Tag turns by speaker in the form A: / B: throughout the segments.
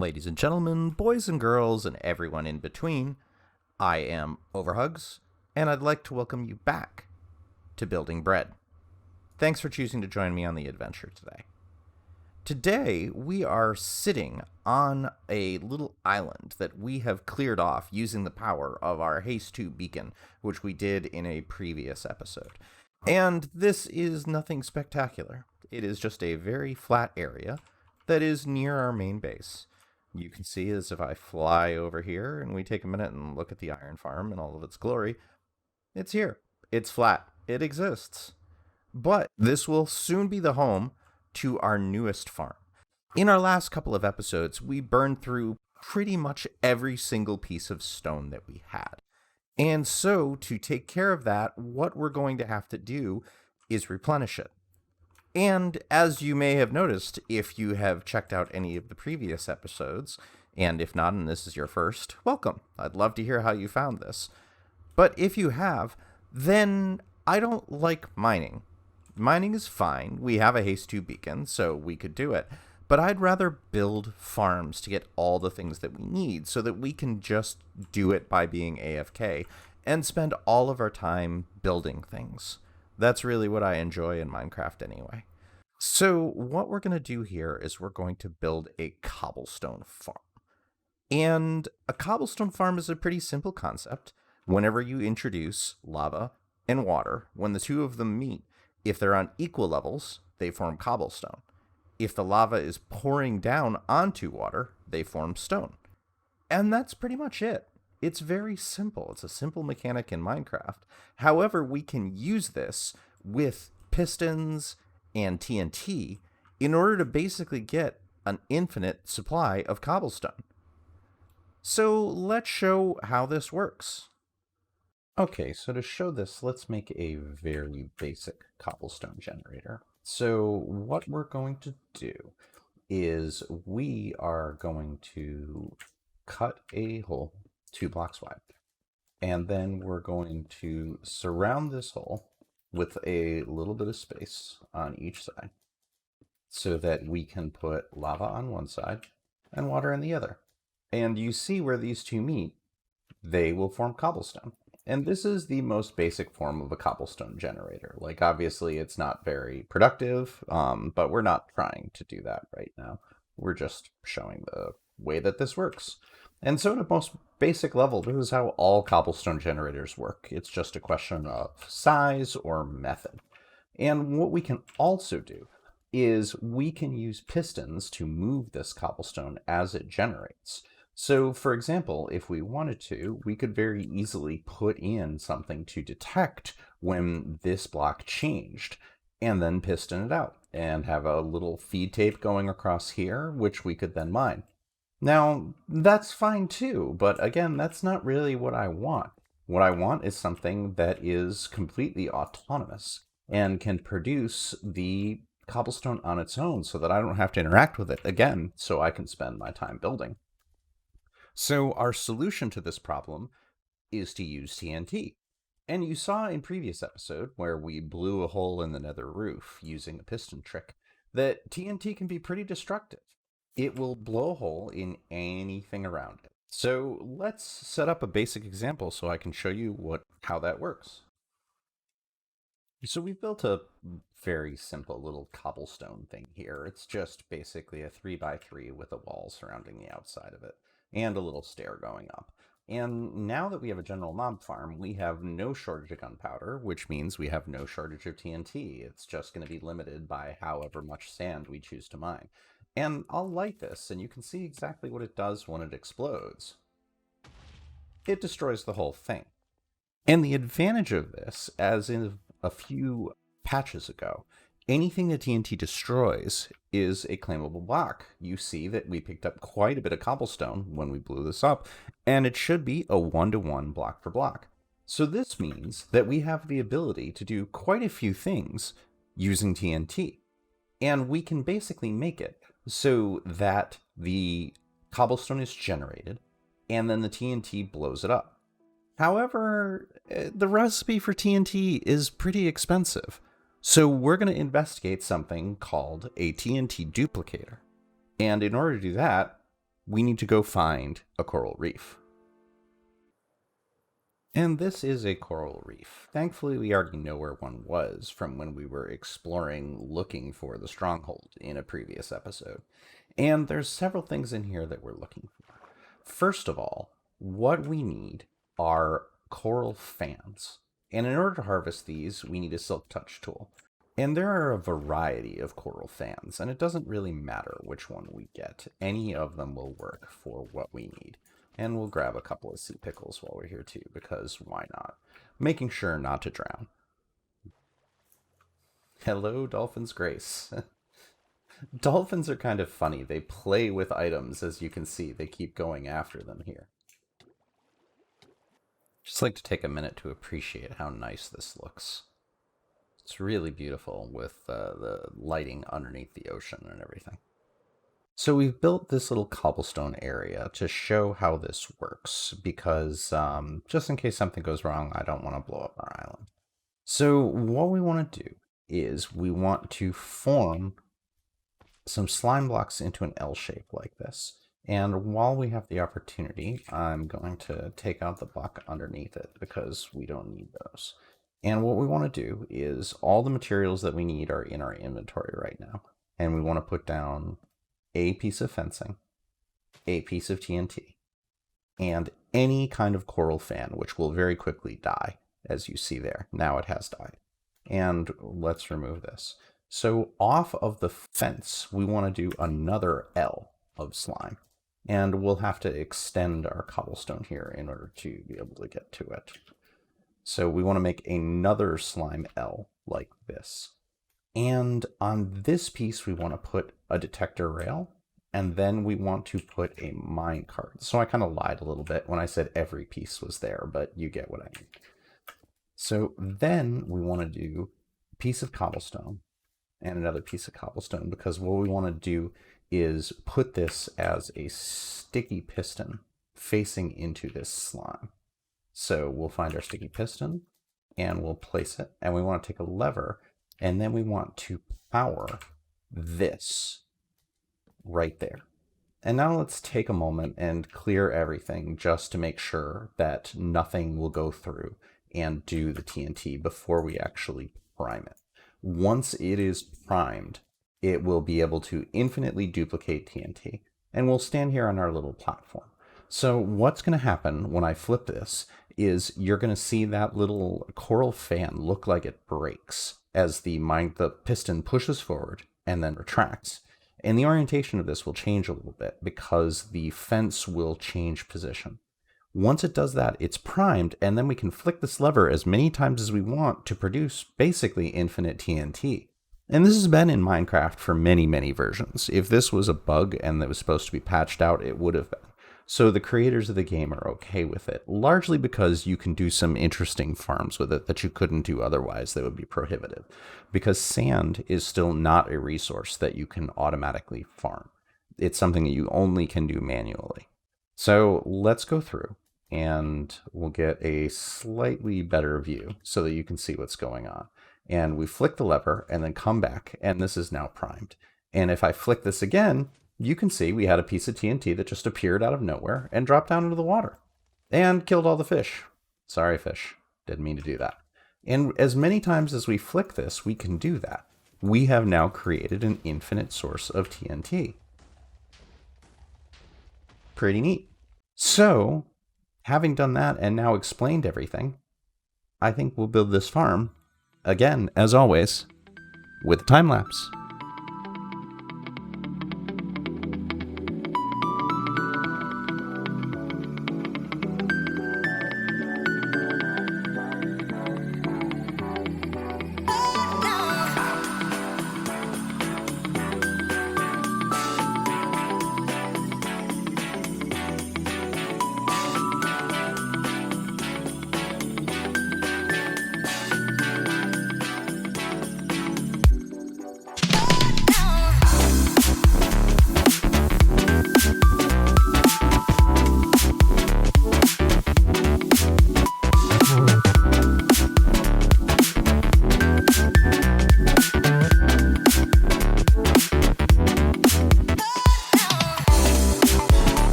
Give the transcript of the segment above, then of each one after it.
A: Ladies and gentlemen, boys and girls, and everyone in between, I am OverHugs, and I'd like to welcome you back to Building Bread. Thanks for choosing to join me on the adventure today. Today, we are sitting on a little island that we have cleared off using the power of our Haste 2 beacon, which we did in a previous episode. And this is nothing spectacular. It is just a very flat area that is near our main base. You can see as if I fly over here and we take a minute and look at the iron farm in all of its glory. It's here. It's flat. It exists. But this will soon be the home to our newest farm. In our last couple of episodes, we burned through pretty much every single piece of stone that we had. And so, to take care of that, what we're going to have to do is replenish it. And as you may have noticed, if you have checked out any of the previous episodes, and if not, and this is your first, welcome. I'd love to hear how you found this. But if you have, then I don't like mining. Mining is fine. We have a Haste 2 beacon, so we could do it. But I'd rather build farms to get all the things that we need so that we can just do it by being AFK and spend all of our time building things. That's really what I enjoy in Minecraft anyway. So what we're going to do here is we're going to build a cobblestone farm. And a cobblestone farm is a pretty simple concept. Whenever you introduce lava and water, when the two of them meet, if they're on equal levels, they form cobblestone. If the lava is pouring down onto water, they form stone. And that's pretty much it. It's very simple. It's a simple mechanic in Minecraft. However, we can use this with pistons and TNT in order to basically get an infinite supply of cobblestone. So let's show how this works. Okay, so to show this, let's make a very basic cobblestone generator. So what we're going to do is we are going to cut a hole 2 blocks wide. And then we're going to surround this hole with a little bit of space on each side so that we can put lava on one side and water on the other. And you see where these two meet, they will form cobblestone. And this is the most basic form of a cobblestone generator. Like, obviously, it's not very productive, but we're not trying to do that right now. We're just showing the way that this works. And so at a most basic level, this is how all cobblestone generators work. It's just a question of size or method. And what we can also do is we can use pistons to move this cobblestone as it generates. So, for example, if we wanted to, we could very easily put in something to detect when this block changed, and then piston it out, and have a little feed tape going across here, which we could then mine. Now, that's fine too, but again, that's not really what I want. What I want is something that is completely autonomous and can produce the cobblestone on its own so that I don't have to interact with it again, so I can spend my time building. So our solution to this problem is to use TNT. And you saw in previous episode, where we blew a hole in the nether roof using a piston trick, that TNT can be pretty destructive. It will blow a hole in anything around it. So let's set up a basic example so I can show you how that works. So we've built a very simple little cobblestone thing here. It's just basically a 3x3 with a wall surrounding the outside of it, and a little stair going up. And now that we have a general mob farm, we have no shortage of gunpowder, which means we have no shortage of TNT. It's just going to be limited by however much sand we choose to mine. And I'll light this, and you can see exactly what it does when it explodes. It destroys the whole thing. And the advantage of this, as in a few patches ago, anything that TNT destroys is a claimable block. You see that we picked up quite a bit of cobblestone when we blew this up, and it should be a 1-to-1 block for block. So this means that we have the ability to do quite a few things using TNT. And we can basically make it so that the cobblestone is generated, and then the TNT blows it up. However, the recipe for TNT is pretty expensive. So we're going to investigate something called a TNT Duplicator. And in order to do that, we need to go find a coral reef. And this is a coral reef. Thankfully, we already know where one was from when we were exploring looking for the stronghold in a previous episode. And there's several things in here that we're looking for. First of all, what we need are coral fans. And in order to harvest these, we need a silk touch tool. And there are a variety of coral fans, and it doesn't really matter which one we get. Any of them will work for what we need. And we'll grab a couple of sea pickles while we're here too, because why not? Making sure not to drown. Hello, Dolphin's Grace. Dolphins are kind of funny. They play with items, as you can see. They keep going after them here. Just like to take a minute to appreciate how nice this looks. It's really beautiful with the lighting underneath the ocean and everything. So we've built this little cobblestone area to show how this works, because just in case something goes wrong, I don't want to blow up our island. So what we want to do is we want to form some slime blocks into an L shape like this. And while we have the opportunity, I'm going to take out the block underneath it because we don't need those. And what we want to do is all the materials that we need are in our inventory right now. And we want to put down a piece of fencing, a piece of TNT, and any kind of coral fan, which will very quickly die, as you see there. Now it has died. And let's remove this. So off of the fence, we want to do another L of slime. And we'll have to extend our cobblestone here in order to be able to get to it. So we want to make another slime L like this. And on this piece, we want to put a detector rail, and then we want to put a mine cart. So I kind of lied a little bit when I said every piece was there, but you get what I mean. So then we want to do a piece of cobblestone and another piece of cobblestone, because what we want to do is put this as a sticky piston facing into this slime. So we'll find our sticky piston and we'll place it, and we want to take a lever, and then we want to power this right there. And now let's take a moment and clear everything just to make sure that nothing will go through and do the TNT before we actually prime it. Once it is primed, it will be able to infinitely duplicate TNT, and we'll stand here on our little platform. So what's going to happen when I flip this is you're going to see that little coral fan look like it breaks as the piston pushes forward and then retracts. And the orientation of this will change a little bit because the fence will change position. Once it does that, it's primed, and then we can flick this lever as many times as we want to produce basically infinite TNT. And this has been in Minecraft for many, many versions. If this was a bug and that was supposed to be patched out, it would have been. So the creators of the game are okay with it, largely because you can do some interesting farms with it that you couldn't do otherwise that would be prohibitive. Because sand is still not a resource that you can automatically farm. It's something that you only can do manually. So let's go through and we'll get a slightly better view so that you can see what's going on. And we flick the lever and then come back, and this is now primed. And if I flick this again, you can see we had a piece of TNT that just appeared out of nowhere and dropped down into the water and killed all the fish. Sorry, fish. Didn't mean to do that. And as many times as we flick this, we can do that. We have now created an infinite source of TNT. Pretty neat. So, having done that and now explained everything, I think we'll build this farm, again, as always, with a time lapse.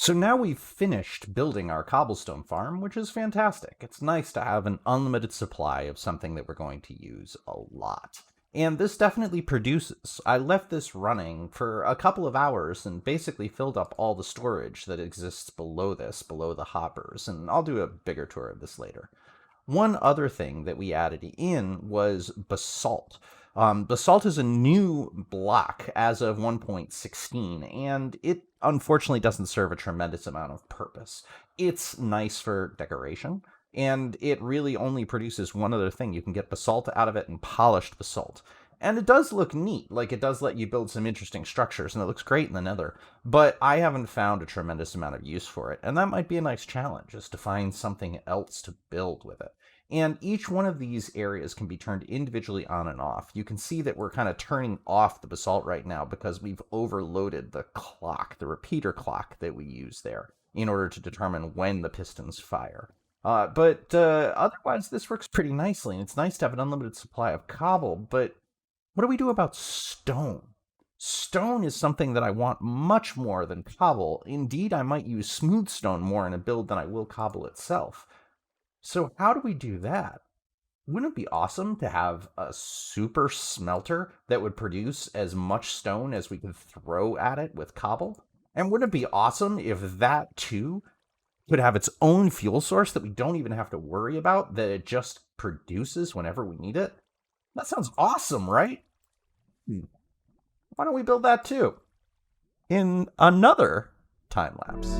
A: So now we've finished building our cobblestone farm, which is fantastic. It's nice to have an unlimited supply of something that we're going to use a lot. And this definitely produces. I left this running for a couple of hours and basically filled up all the storage that exists below this, below the hoppers, and I'll do a bigger tour of this later. One other thing that we added in was Basalt. Basalt is a new block as of 1.16, and it unfortunately doesn't serve a tremendous amount of purpose. It's nice for decoration, and it really only produces one other thing. You can get basalt out of it and polished basalt. And it does look neat, like it does let you build some interesting structures, and it looks great in the nether, but I haven't found a tremendous amount of use for it, and that might be a nice challenge, is to find something else to build with it. And each one of these areas can be turned individually on and off. You can see that we're kind of turning off the basalt right now because we've overloaded the clock, the repeater clock that we use there, in order to determine when the pistons fire. But otherwise, this works pretty nicely, and it's nice to have an unlimited supply of cobble, but what do we do about stone? Stone is something that I want much more than cobble. Indeed, I might use smooth stone more in a build than I will cobble itself. So how do we do that? Wouldn't it be awesome to have a super smelter that would produce as much stone as we could throw at it with cobble? And wouldn't it be awesome if that too could have its own fuel source that we don't even have to worry about, that it just produces whenever we need it? That sounds awesome, right? Why don't we build that too? In another time lapse.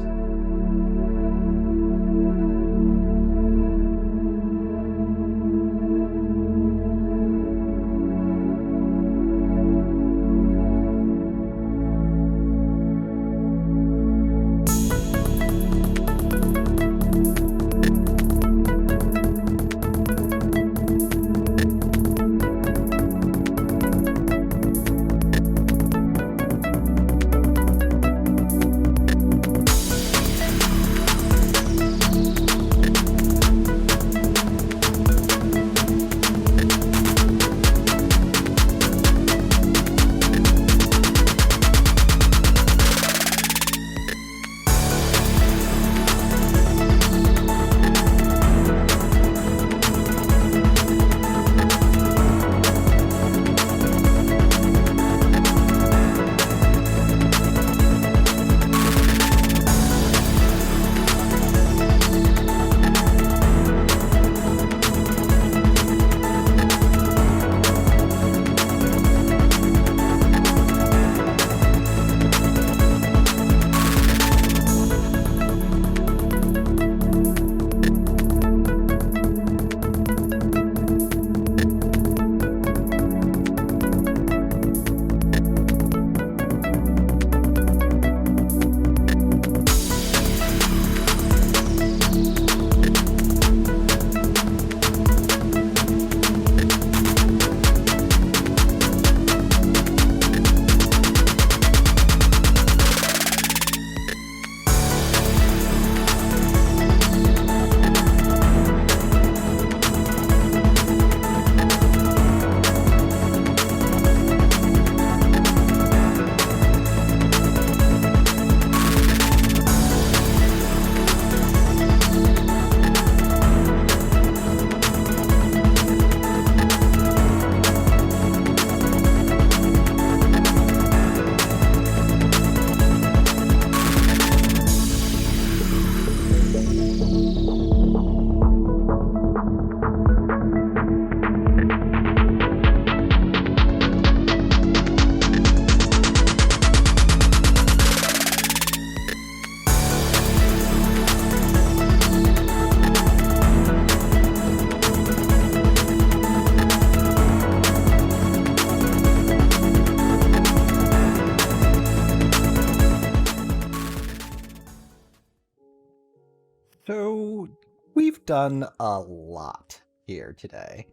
A: So, we've done a lot here today.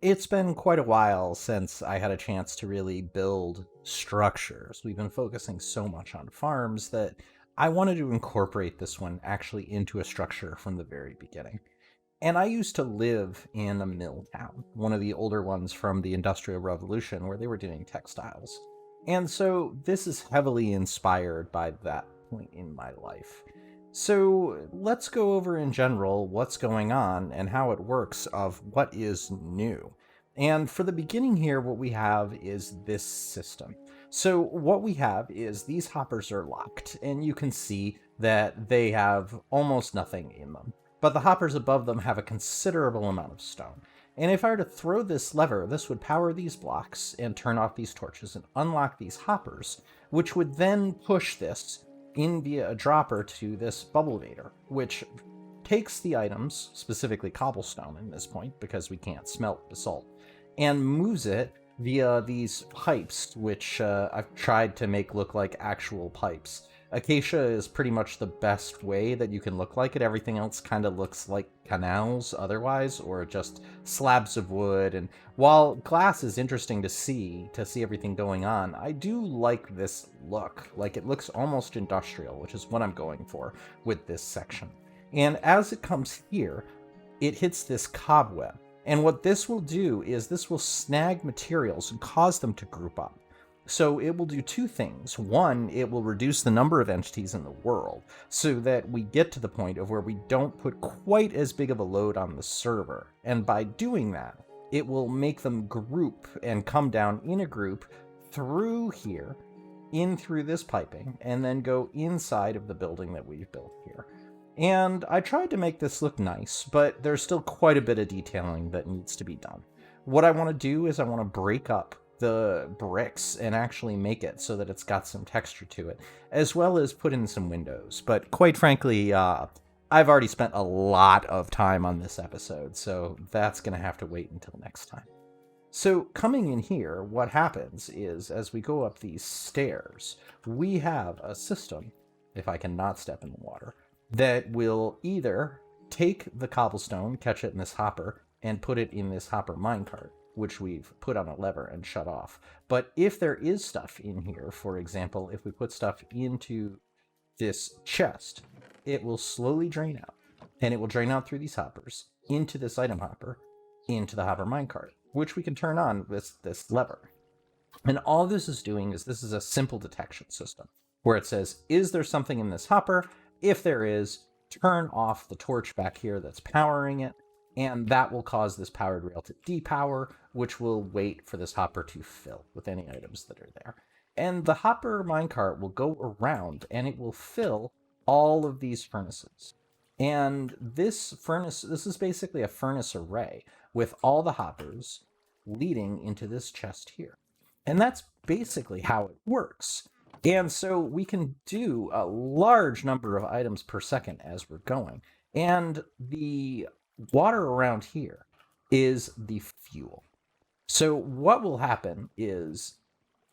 A: It's been quite a while since I had a chance to really build structures. We've been focusing so much on farms that I wanted to incorporate this one actually into a structure from the very beginning. And I used to live in a mill town, one of the older ones from the Industrial Revolution, where they were doing textiles. And so this is heavily inspired by that point in my life. So let's go over in general what's going on and how it works of what is new. And for the beginning here, what we have is this system. So what we have is these hoppers are locked, and you can see that they have almost nothing in them. But the hoppers above them have a considerable amount of stone. And if I were to throw this lever, this would power these blocks and turn off these torches and unlock these hoppers, which would then push this in via a dropper to this bubble vader, which takes the items, specifically cobblestone in this point, because we can't smelt basalt, and moves it via these pipes, which I've tried to make look like actual pipes. Acacia is pretty much the best way that you can look like it. Everything else kind of looks like canals otherwise, or just slabs of wood. And while glass is interesting to see everything going on, I do like this look. Like, it looks almost industrial, which is what I'm going for with this section. And as it comes here, it hits this cobweb. And what this will do is this will snag materials and cause them to group up. So it will do two things. One, it will reduce the number of entities in the world so that we get to the point of where we don't put quite as big of a load on the server. And by doing that, it will make them group and come down in a group through here, in through this piping, and then go inside of the building that we've built here. And I tried to make this look nice, but there's still quite a bit of detailing that needs to be done. What I want to do is I want to break up the bricks and actually make it so that it's got some texture to it, as well as put in some windows. But quite frankly, I've already spent a lot of time on this episode, so that's going to have to wait until next time. So coming in here, what happens is as we go up these stairs, we have a system, if I can not step in the water, that will either take the cobblestone, catch it in this hopper, and put it in this hopper minecart, which we've put on a lever and shut off. But if there is stuff in here, for example, if we put stuff into this chest, it will slowly drain out, and it will drain out through these hoppers, into this item hopper, into the hopper minecart, which we can turn on with this lever. And all this is doing is this is a simple detection system, where it says, is there something in this hopper? If there is, turn off the torch back here that's powering it, and that will cause this powered rail to depower, which will wait for this hopper to fill with any items that are there. And the hopper minecart will go around, and it will fill all of these furnaces. And this is basically a furnace array with all the hoppers leading into this chest here. And that's basically how it works. And so we can do a large number of items per second as we're going. And the water around here is the fuel. So what will happen is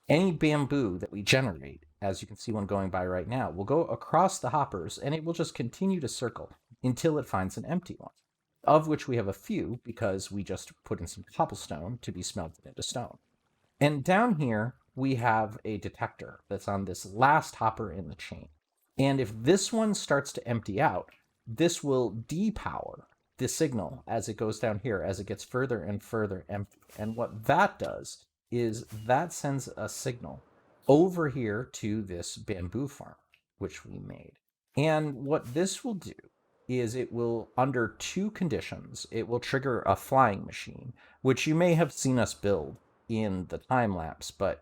A: any bamboo that we generate, as you can see one going by right now, will go across the hoppers, and it will just continue to circle until it finds an empty one, of which we have a few because we just put in some cobblestone to be smelted into stone. And down here, we have a detector that's on this last hopper in the chain. And if this one starts to empty out, this will depower the signal as it goes down here, as it gets further and further empty. And what that does is that sends a signal over here to this bamboo farm, which we made. And what this will do is it will, under two conditions, it will trigger a flying machine, which you may have seen us build in the time lapse, but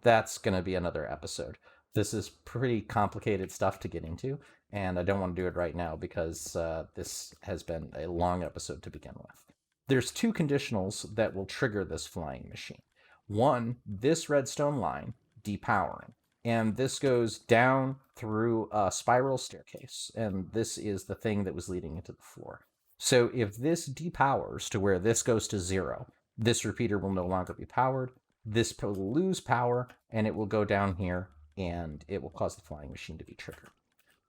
A: that's going to be another episode. This is pretty complicated stuff to get into, and I don't want to do it right now because this has been a long episode to begin with. There's two conditionals that will trigger this flying machine. One, this redstone line depowering, and this goes down through a spiral staircase, and this is the thing that was leading into the floor. So if this depowers to where this goes to 0, this repeater will no longer be powered, this will lose power, and it will go down here, and it will cause the flying machine to be triggered.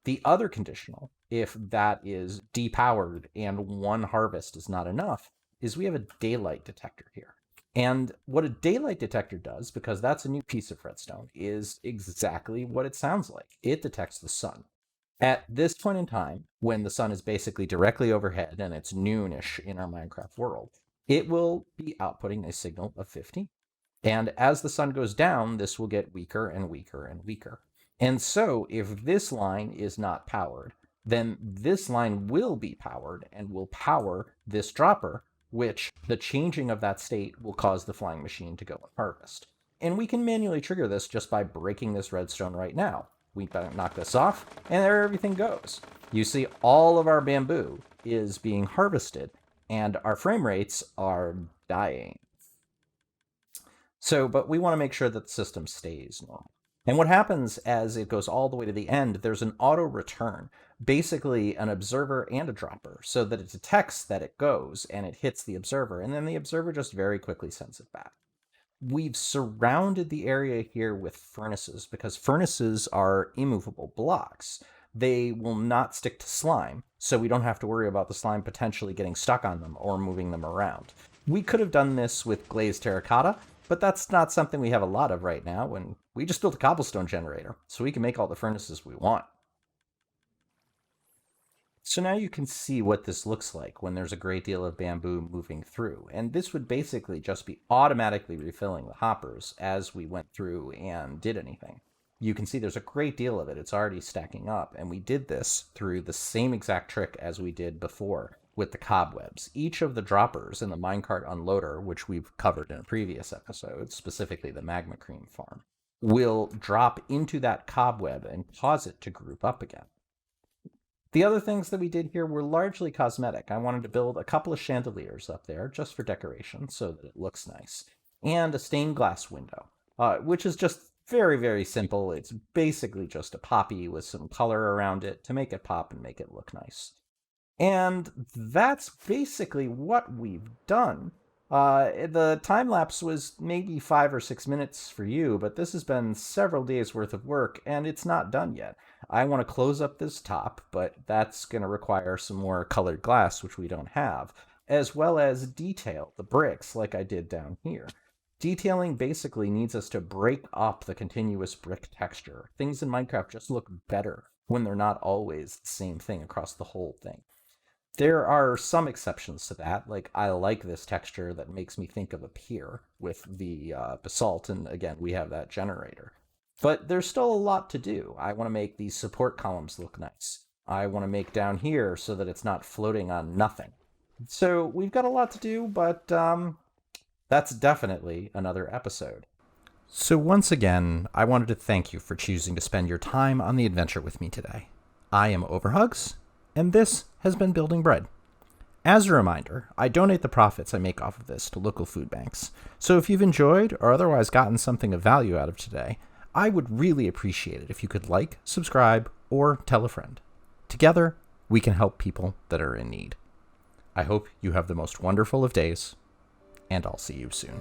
A: The other conditional, if that is depowered and one harvest is not enough, is we have a daylight detector here. And what a daylight detector does, because that's a new piece of redstone, is exactly what it sounds like. It detects the sun. At this point in time, when the sun is basically directly overhead and it's noonish in our Minecraft world, it will be outputting a signal of 15. And as the sun goes down, this will get weaker and weaker and weaker. And so if this line is not powered, then this line will be powered and will power this dropper, which the changing of that state will cause the flying machine to go and harvest. And we can manually trigger this just by breaking this redstone right now. We knock this off, and there everything goes. You see all of our bamboo is being harvested, and our frame rates are dying. So, but we want to make sure that the system stays normal. And what happens as it goes all the way to the end, there's an auto return, basically an observer and a dropper, so that it detects that it goes and it hits the observer, and then the observer just very quickly sends it back. We've surrounded the area here with furnaces because furnaces are immovable blocks. They will not stick to slime, so we don't have to worry about the slime potentially getting stuck on them or moving them around. We could have done this with glazed terracotta, but that's not something we have a lot of right now, and we just built a cobblestone generator, so we can make all the furnaces we want. So now you can see what this looks like when there's a great deal of bamboo moving through, and this would basically just be automatically refilling the hoppers as we went through and did anything. You can see there's a great deal of it. It's already stacking up, and we did this through the same exact trick as we did before with the cobwebs. Each of the droppers in the minecart unloader, which we've covered in a previous episode, specifically the magma cream farm, will drop into that cobweb and cause it to group up again. The other things that we did here were largely cosmetic. I wanted to build a couple of chandeliers up there just for decoration so that it looks nice, and a stained glass window, which is just very, very simple. It's basically just a poppy with some color around it to make it pop and make it look nice. And that's basically what we've done. The time lapse was maybe 5 or 6 minutes for you, but this has been several days worth of work, and it's not done yet. I want to close up this top, but that's going to require some more colored glass, which we don't have, as well as detail the bricks like I did down here. Detailing basically needs us to break up the continuous brick texture. Things in Minecraft just look better when they're not always the same thing across the whole thing. There are some exceptions to that, like I like this texture that makes me think of a pier with the basalt, and again, we have that generator. But there's still a lot to do. I want to make these support columns look nice. I want to make down here so that it's not floating on nothing. So we've got a lot to do, but that's definitely another episode. So once again, I wanted to thank you for choosing to spend your time on the adventure with me today. I am OverHugs, and this has been Building Bread. As a reminder, I donate the profits I make off of this to local food banks. So if you've enjoyed or otherwise gotten something of value out of today, I would really appreciate it if you could like, subscribe, or tell a friend. Together, we can help people that are in need. I hope you have the most wonderful of days, and I'll see you soon.